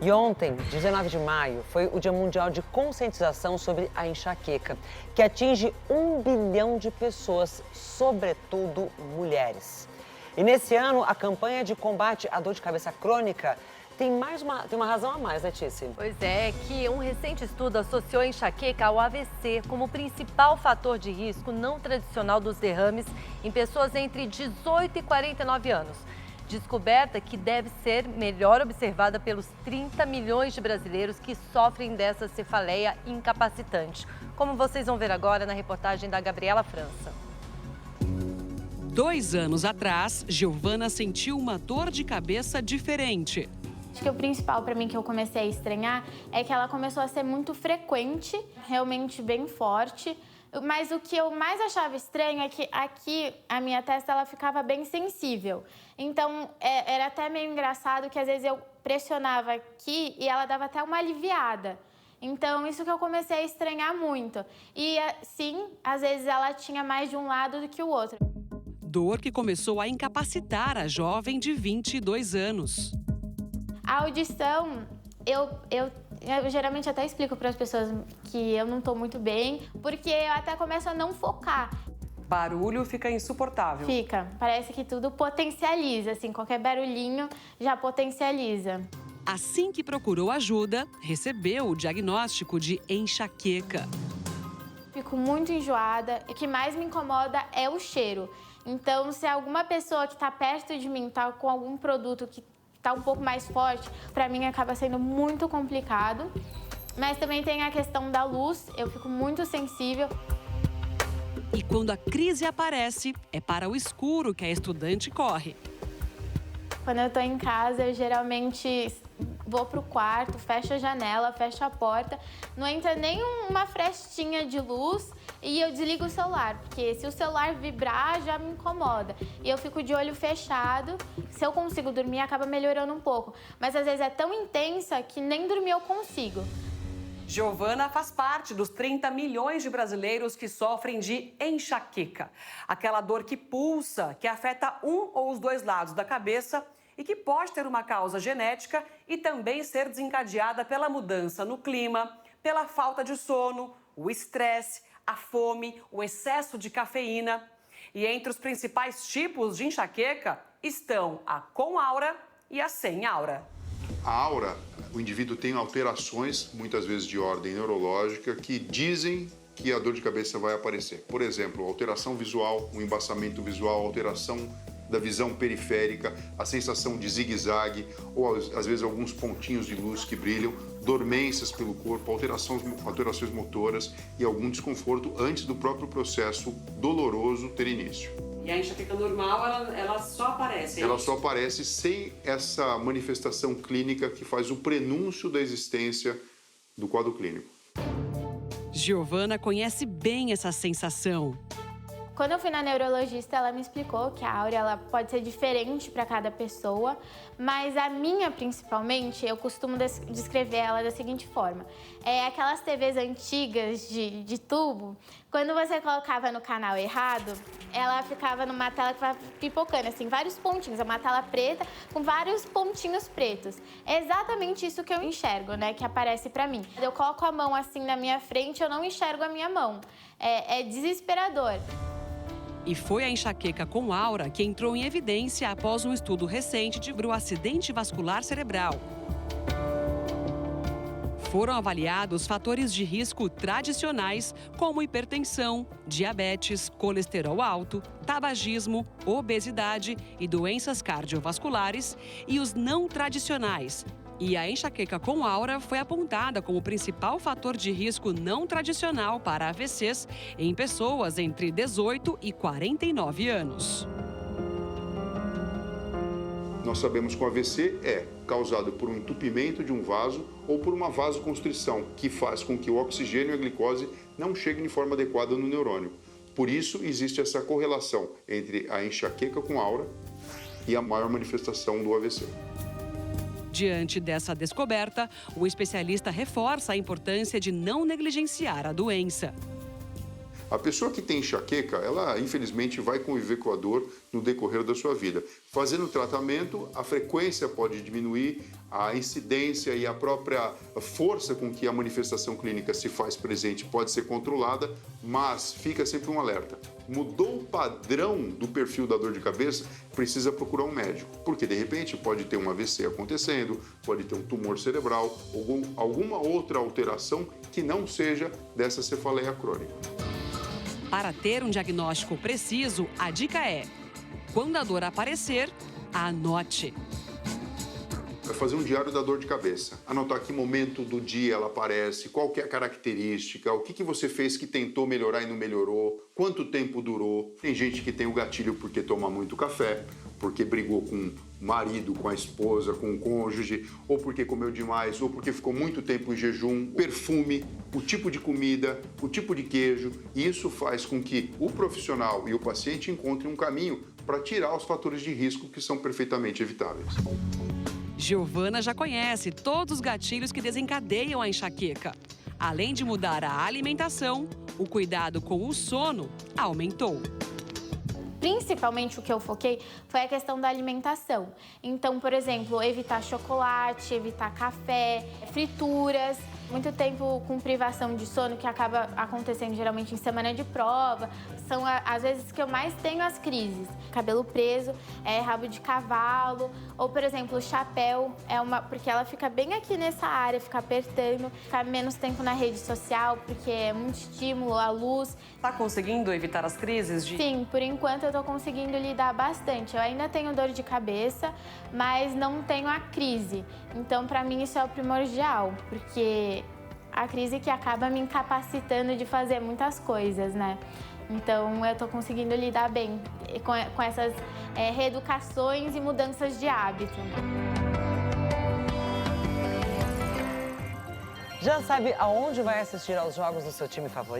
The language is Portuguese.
E ontem, 19 de maio, foi o Dia Mundial de Conscientização sobre a Enxaqueca, que atinge 1 bilhão de pessoas, sobretudo mulheres. E nesse ano, a campanha de combate à dor de cabeça crônica tem uma razão a mais, né, Tíci? Pois é, que um recente estudo associou a enxaqueca ao AVC como principal fator de risco não tradicional dos derrames em pessoas entre 18 e 49 anos. Descoberta que deve ser melhor observada pelos 30 milhões de brasileiros que sofrem dessa cefaleia incapacitante. Como vocês vão ver agora na reportagem da Gabriela França. 2 anos atrás, Giovana sentiu uma dor de cabeça diferente. Acho que o principal para mim que eu comecei a estranhar é que ela começou a ser muito frequente, realmente bem forte. Mas o que eu mais achava estranho é que aqui a minha testa ela ficava bem sensível. Então era até meio engraçado que às vezes eu pressionava aqui e ela dava até uma aliviada. Então isso que eu comecei a estranhar muito. E sim, às vezes ela tinha mais de um lado do que o outro. Dor que começou a incapacitar a jovem de 22 anos. A audição, eu geralmente até explico para as pessoas que eu não estou muito bem, porque eu até começo a não focar. Barulho fica insuportável. Fica, parece que tudo potencializa, assim, qualquer barulhinho já potencializa. Assim que procurou ajuda, recebeu o diagnóstico de enxaqueca. Fico muito enjoada e o que mais me incomoda é o cheiro. Então, se alguma pessoa que está perto de mim está com algum produto que está um pouco mais forte, para mim acaba sendo muito complicado. Mas também tem a questão da luz, eu fico muito sensível. E quando a crise aparece, é para o escuro que a estudante corre. Quando eu estou em casa, eu geralmente vou pro quarto, fecho a janela, fecho a porta, não entra nem uma frestinha de luz e eu desligo o celular, porque se o celular vibrar, já me incomoda. E eu fico de olho fechado, se eu consigo dormir, acaba melhorando um pouco. Mas às vezes é tão intensa que nem dormir eu consigo. Giovana faz parte dos 30 milhões de brasileiros que sofrem de enxaqueca. Aquela dor que pulsa, que afeta um ou os dois lados da cabeça e que pode ter uma causa genética e também ser desencadeada pela mudança no clima, pela falta de sono, o estresse, a fome, o excesso de cafeína. E entre os principais tipos de enxaqueca estão a com aura e a sem aura. A aura, o indivíduo tem alterações, muitas vezes de ordem neurológica, que dizem que a dor de cabeça vai aparecer. Por exemplo, alteração visual, um embaçamento visual, alteração da visão periférica, a sensação de zigue-zague ou às vezes alguns pontinhos de luz que brilham, dormências pelo corpo, alterações motoras e algum desconforto antes do próprio processo doloroso ter início. E a enxaqueca normal, ela só aparece? Ela só aparece sem essa manifestação clínica que faz o prenúncio da existência do quadro clínico. Giovana conhece bem essa sensação. Quando eu fui na neurologista, ela me explicou que a áurea ela pode ser diferente para cada pessoa, mas a minha, principalmente, eu costumo descrever ela da seguinte forma. É aquelas TVs antigas de tubo, quando você colocava no canal errado, ela ficava numa tela que vai pipocando, assim, vários pontinhos. É uma tela preta com vários pontinhos pretos. É exatamente isso que eu enxergo, né, que aparece para mim. Eu coloco a mão assim na minha frente, eu não enxergo a minha mão. É desesperador. E foi a enxaqueca com aura que entrou em evidência após um estudo recente sobre o acidente vascular cerebral. Foram avaliados fatores de risco tradicionais como hipertensão, diabetes, colesterol alto, tabagismo, obesidade e doenças cardiovasculares e os não tradicionais. E a enxaqueca com aura foi apontada como principal fator de risco não tradicional para AVCs em pessoas entre 18 e 49 anos. Nós sabemos que o AVC é causado por um entupimento de um vaso ou por uma vasoconstrição, que faz com que o oxigênio e a glicose não cheguem de forma adequada no neurônio. Por isso, existe essa correlação entre a enxaqueca com aura e a maior manifestação do AVC. Diante dessa descoberta, o especialista reforça a importância de não negligenciar a doença. A pessoa que tem enxaqueca, ela infelizmente vai conviver com a dor no decorrer da sua vida. Fazendo o tratamento, a frequência pode diminuir, a incidência e a própria força com que a manifestação clínica se faz presente pode ser controlada, mas fica sempre um alerta. Mudou o padrão do perfil da dor de cabeça, precisa procurar um médico, porque de repente pode ter um AVC acontecendo, pode ter um tumor cerebral, ou alguma outra alteração que não seja dessa cefaleia crônica. Para ter um diagnóstico preciso, a dica é: quando a dor aparecer, anote. Vai fazer um diário da dor de cabeça. Anotar que momento do dia ela aparece, qual que é a característica, o que você fez que tentou melhorar e não melhorou, quanto tempo durou. Tem gente que tem o gatilho porque toma muito café, porque brigou com o marido, com a esposa, com o cônjuge, ou porque comeu demais, ou porque ficou muito tempo em jejum. Perfume, o tipo de comida, o tipo de queijo. E isso faz com que o profissional e o paciente encontrem um caminho para tirar os fatores de risco que são perfeitamente evitáveis. Giovana já conhece todos os gatilhos que desencadeiam a enxaqueca. Além de mudar a alimentação, o cuidado com o sono aumentou. Principalmente o que eu foquei foi a questão da alimentação. Então, por exemplo, evitar chocolate, evitar café, frituras. Muito tempo com privação de sono, que acaba acontecendo geralmente em semana de prova. São as vezes que eu mais tenho as crises. Cabelo preso, rabo de cavalo, ou, por exemplo, o chapéu, porque ela fica bem aqui nessa área, fica apertando, ficar menos tempo na rede social, porque é muito estímulo, a luz. Tá conseguindo evitar as crises? Sim, por enquanto eu tô conseguindo lidar bastante. Eu ainda tenho dor de cabeça, mas não tenho a crise. Então, pra mim, isso é o primordial, porque a crise que acaba me incapacitando de fazer muitas coisas, né? Então, eu tô conseguindo lidar bem com essas reeducações e mudanças de hábito. Já sabe aonde vai assistir aos jogos do seu time favorito?